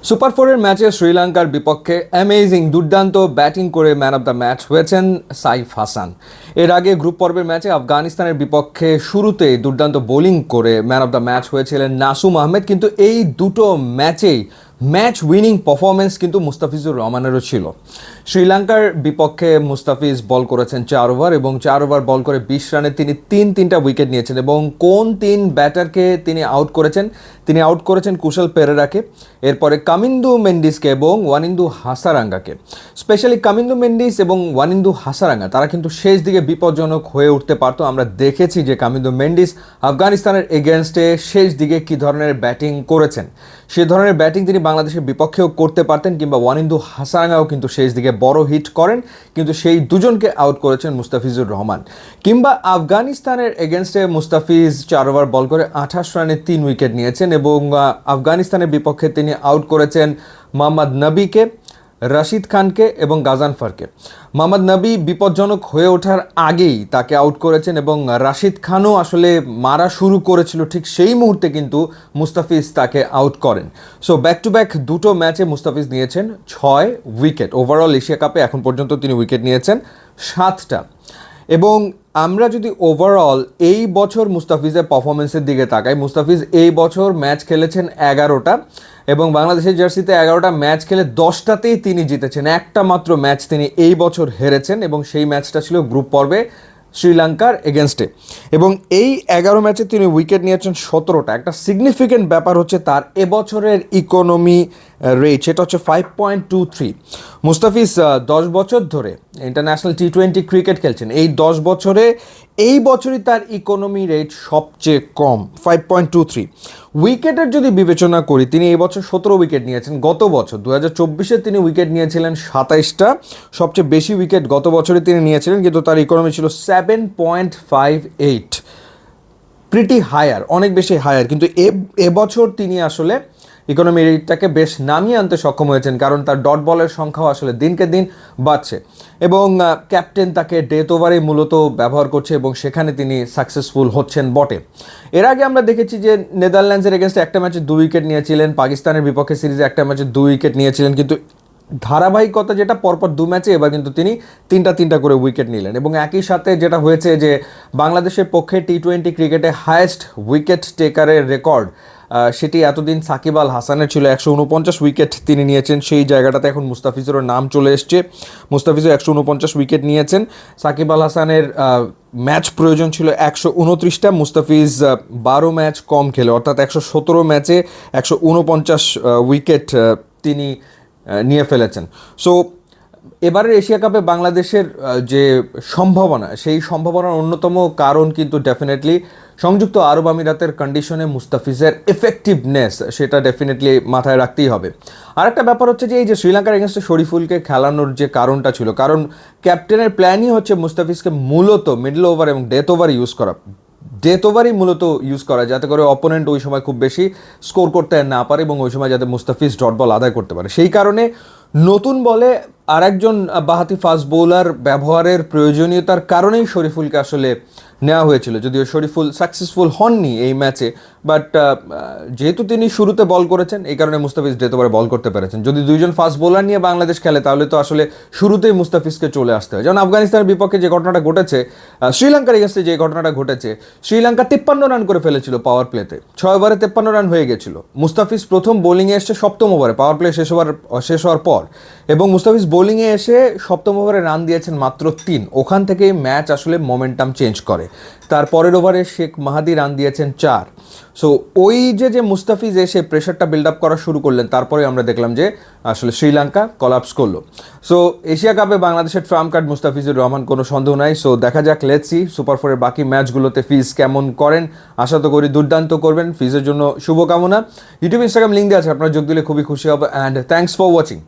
Super ফোরের ম্যাচে শ্রীলঙ্কার বিপক্ষে অ্যামেজিং দুর্দান্ত ব্যাটিং করে ম্যান অফ দ্য ম্যাচ হয়েছেন সাইফ হাসান। এর আগে গ্রুপ পর্বের ম্যাচে আফগানিস্তানের বিপক্ষে শুরুতেই দুর্দান্ত বোলিং করে ম্যান অফ দ্য ম্যাচ হয়েছিলেন নাসুম আহমেদ, কিন্তু এই দুটো ম্যাচেই ম্যাচ উইনিং পারফরমেন্স কিন্তু মুস্তাফিজুর রহমানেরও ছিল। শ্রীলঙ্কার বিপক্ষে মুস্তাফিজ বল করেছেন 4 ওভার এবং 4 ওভার বল করে 20 রানে তিনি তিনটা উইকেট নিয়েছেন। এবং কোন 3 ব্যাটারকে তিনি আউট করেছেন? তিনি আউট করেছেন কুশল পেরেরাকে, এরপরে কামিন্দু মেন্ডিসকে এবং ওয়ানিন্দু হাসারাঙ্গাকে। স্পেশালি কামিন্দু মেন্ডিস এবং ওয়ানিন্দু হাসারাঙ্গা তারা কিন্তু শেষ দিকে বিপজ্জনক হয়ে উঠতে পারতো। আমরা দেখেছি যে কামিন্দু মেন্ডিস আফগানিস্তানের এগেনস্টে শেষ দিকে কী ধরনের ব্যাটিং করেছেন। সে ধরনের ব্যাটিং তিনি বাংলাদেশের বিপক্ষেও করতে পারতেন, কিংবা ওয়ানিন্দু হাসারাঙ্গাও কিন্তু শেষ দিকে বড় হিট করেন, কিন্তু সেই দুজনকে আউট করেছেন মুস্তাফিজুর রহমান। কিংবা আফগানিস্তানের এগেনস্টে মুস্তাফিজ 4 ওভার বল করে 28 রানে 3 উইকেট নিয়েছেন এবং আফগানিস্তানের বিপক্ষে তিনি আউট করেছেন মোহাম্মদ নবীকে, রশিদ খানকে এবং গাজানফারকে। মোহাম্মদ নবী বিপজ্জনক হয়ে ওঠার আগেই তাকে আউট করেছেন এবং রাশিদ খানও আসলে মারা শুরু করেছিল, ঠিক সেই মুহূর্তে কিন্তু মুস্তাফিজ তাকে আউট করেন। সো ব্যাক টু ব্যাক দুটো ম্যাচে মুস্তাফিজ নিয়েছেন 6 উইকেট। ওভারঅল এশিয়া কাপে এখন পর্যন্ত তিনি উইকেট নিয়েছেন 7টা। এবং আমরা যদি ওভারঅল এই বছর মুস্তাফিজের পারফরমেন্সের দিকে তাকাই, মুস্তাফিজ এই বছর ম্যাচ খেলেছেন 11টা এবং বাংলাদেশের জার্সিতে 11টা ম্যাচ খেলে 10টাতেই তিনি জিতেছেন। একটা মাত্র ম্যাচ তিনি এই বছর হেরেছেন এবং সেই ম্যাচটা ছিল গ্রুপ পর্বে শ্রীলঙ্কার এগেনস্টে। এবং এই 11 ম্যাচে তিনি উইকেট নিয়েছেন 17টা। একটা সিগনিফিকেন্ট ব্যাপার হচ্ছে তার এবছরের ইকোনমি রেট, সেটা হচ্ছে 5.23। মুস্তাফিজ 10 বছর ধরে ইন্টারন্যাশনাল টি20 ক্রিকেট খেলছেন। এই 10 বছরে এই বছরই তার ইকোনমি রেট সবচেয়ে কম, 5.23। উইকেটের যদি বিবেচনা করি, তিনি এই বছর 17 উইকেট নিয়েছেন। গত বছর 2024-এ তিনি উইকেট নিয়েছিলেন 27টা, সবচেয়ে বেশি উইকেট গত বছরে তিনি নিয়েছিলেন, কিন্তু তার ইকোনমি ছিল 7.58। প্রিটি হায়ার, অনেক বেশি হায়ার। কিন্তু এবছর তিনি আসলে ইকোনমি রেটটাকে বেশ নামিয়ে আনতে সক্ষম হয়েছেন, কারণ তার ডট বলের সংখ্যাও আসলে দিনকে দিন বাড়ছে এবং ক্যাপ্টেন তাকে ডেথ ওভারে মূলত ব্যবহার করছে এবং সেখানে তিনি সাকসেসফুল হচ্ছেন বটে। এর আগে আমরা দেখেছি যে নেদারল্যান্ডসের এগেনস্টে একটা ম্যাচে 2 উইকেট নিয়েছিলেন, পাকিস্তানের বিপক্ষে সিরিজে একটা ম্যাচে 2 উইকেট নিয়েছিলেন, কিন্তু ধারাবাহিকতা যেটা পরপর 2 ম্যাচে, এবার কিন্তু তিনি তিনটা করে উইকেট নিলেন। এবং একই সাথে যেটা হয়েছে যে বাংলাদেশের পক্ষে টি20 ক্রিকেটে হায়েস্ট উইকেট টেকারের রেকর্ড সেটি এতদিন সাকিব আল হাসানের ছিল, 149 উইকেট তিনি নিয়েছেন। সেই জায়গাটাতে এখন মুস্তাফিজেরও নাম চলে এসছে। মুস্তাফিজও 149 উইকেট নিয়েছেন। সাকিব আল হাসানের ম্যাচ প্রয়োজন ছিল 129টা, মুস্তাফিজ 12 ম্যাচ কম খেলে, অর্থাৎ 117 ম্যাচে 149 উইকেট তিনি নিয়ে ফেলেছেন। সো এবারের এশিয়া কাপে বাংলাদেশের যে সম্ভাবনা, সেই সম্ভাবনার অন্যতম কারণ কিন্তু ডেফিনেটলি সংযুক্ত আরব আমিরাতের কন্ডিশনে মুস্তাফিজের এফেক্টিভনেস, সেটা ডেফিনেটলি মাথায় রাখতেই হবে। আরেকটা ব্যাপার হচ্ছে যে এই যে শ্রীলঙ্কার এগেনস্টে শরীফুলকে খেলানোর যে কারণটা ছিল, কারণ ক্যাপ্টেনের প্ল্যানই হচ্ছে মুস্তাফিজকে মূলত মিডল ওভার এবং ডেথ ওভার ইউজ করা, ডেথ ওভারই মূলত ইউজ করা, যাতে করে অপোনেন্ট ওই সময় খুব বেশি স্কোর করতে না পারে এবং ওই সময় যাতে মুস্তাফিজ ডট বল আদায় করতে পারে। সেই কারণে নতুন বলে আরেকজন বাঁহাতি ফাস্ট বোলার ব্যবহারের প্রয়োজনীয়তার কারণেই শরীফুলকে আসলে নেওয়া হয়েছিল। যদিও শরীফুল সাকসেসফুল হননি এই ম্যাচে, বাট যেহেতু তিনি শুরুতে বল করেছেন, এই কারণে মুস্তাফিজ ডেথ ওভারে বল করতে পেরেছেন। যদি 2জন ফাস্ট বোলার নিয়ে বাংলাদেশ খেলে, তাহলে তো আসলে শুরুতেই মুস্তাফিজকে চলে আসতে হয়। যেমন আফগানিস্তানের বিপক্ষে যে ঘটনাটা ঘটেছে, শ্রীলঙ্কার এগেন্স্টে যে ঘটনাটা ঘটেছে, শ্রীলঙ্কা 53 রান করে ফেলেছিল পাওয়ার প্লেতে, 6 ওভারে 53 রান হয়ে গেছিল। মুস্তাফিজ প্রথম বোলিংয়ে এসছে 7ম ওভারে, পাওয়ার প্লে শেষ হওয়ার পর, এবং মুস্তাফিজ বোলিংয়ে এসে 7ম ওভারে রান দিয়েছেন মাত্র 3। ওখান থেকেই ম্যাচ আসলে মোমেন্টাম চেঞ্জ করে। তার পরের ওভারে শেখ মাহাদি রান দিয়েছেন 4। সো ওই যে মুস্তাফিজ এসে প্রেশারটা বিল্ড আপ করা শুরু করলেন, তারপরে আমরা দেখলাম যে আসলে শ্রীলঙ্কা কলাপস করলো। সো এশিয়া কাপে বাংলাদেশের ট্রাম্প কার্ড মুস্তাফিজুর রহমান, কোনো সন্দেহ নাই। সো দেখা যাক, লেটস সি সুপার ফোরের বাকি ম্যাচগুলোতে ফিজ কেমন করেন। আশা তো করি দুর্দান্ত করবেন। ফিজের জন্য শুভকামনা। ইউটিউব ইনস্টাগ্রাম লিঙ্ক দেওয়া আছে, আপনারা যোগ দিলে খুবই খুশি হবে। And thanks for watching.